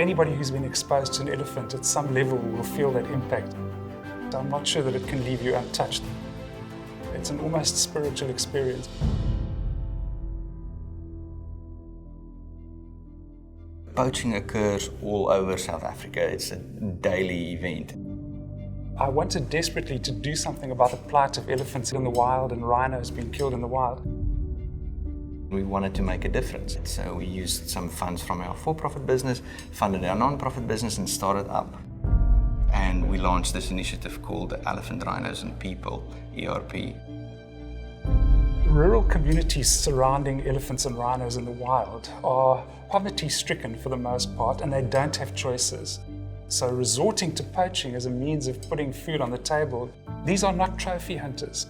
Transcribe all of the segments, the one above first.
Anybody who's been exposed to an elephant at some level will feel that impact. I'm not sure that it can leave you untouched. It's an almost spiritual experience. Poaching occurs all over South Africa. It's a daily event. I wanted desperately to do something about the plight of elephants in the wild and rhinos being killed in the wild. We wanted to make a difference. So we used some funds from our for-profit business, funded our non-profit business and started up. And we launched this initiative called Elephant, Rhinos and People, ERP. Rural communities surrounding elephants and rhinos in the wild are poverty-stricken for the most part, and they don't have choices. So resorting to poaching as a means of putting food on the table, these are not trophy hunters.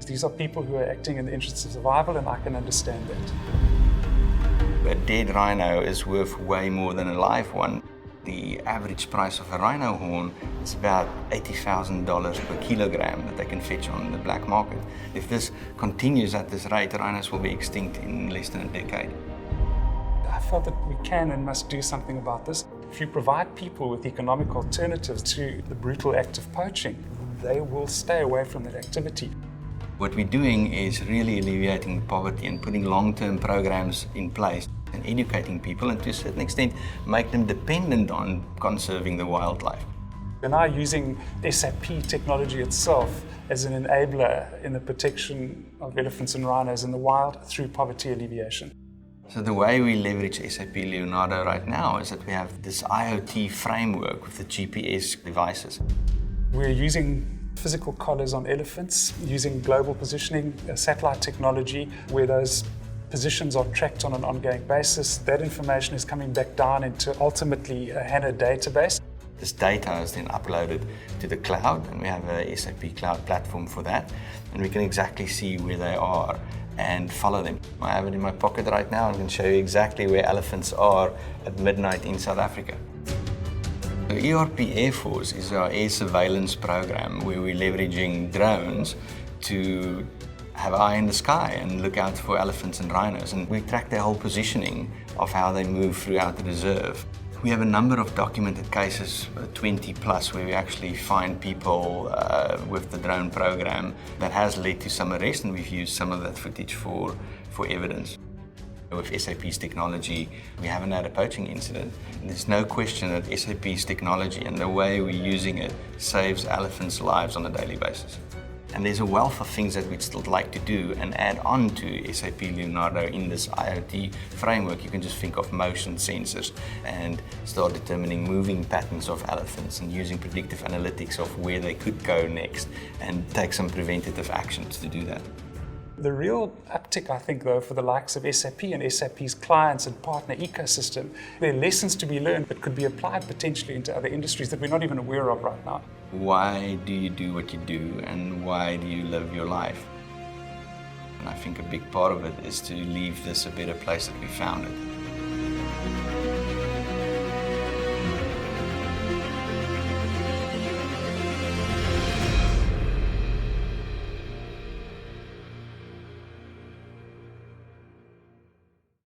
These are people who are acting in the interests of survival, and I can understand that. A dead rhino is worth way more than a live one. The average price of a rhino horn is about $80,000 per kilogram that they can fetch on the black market. If this continues at this rate, rhinos will be extinct in less than a decade. I felt that we can and must do something about this. If you provide people with economic alternatives to the brutal act of poaching, they will stay away from that activity. What we're doing is really alleviating poverty and putting long-term programs in place and educating people, and to a certain extent make them dependent on conserving the wildlife. We're now using SAP technology itself as an enabler in the protection of elephants and rhinos in the wild through poverty alleviation. So the way we leverage SAP Leonardo right now is that we have this IoT framework with the GPS devices. We're using physical collars on elephants, using global positioning, satellite technology, where those positions are tracked on an ongoing basis. That information is coming back down into ultimately a HANA database. This data is then uploaded to the cloud, and we have a SAP cloud platform for that, and we can exactly see where they are and follow them. I have it in my pocket right now and can show you exactly where elephants are at midnight in South Africa. The ERP Air Force is our air surveillance program where we're leveraging drones to have eye in the sky and look out for elephants and rhinos, and we track their whole positioning of how they move throughout the reserve. We have a number of documented cases, 20 plus, where we actually find people with the drone program that has led to some arrest, and we've used some of that footage for evidence. With SAP's technology, we haven't had a poaching incident. And there's no question that SAP's technology and the way we're using it saves elephants' lives on a daily basis. And there's a wealth of things that we'd still like to do and add on to SAP Leonardo in this IoT framework. You can just think of motion sensors and start determining moving patterns of elephants and using predictive analytics of where they could go next and take some preventative actions to do that. The real uptick, I think, though, for the likes of SAP and SAP's clients and partner ecosystem, there are lessons to be learned that could be applied potentially into other industries that we're not even aware of right now. Why do you do what you do, and why do you live your life? And I think a big part of it is to leave this a better place than we found it.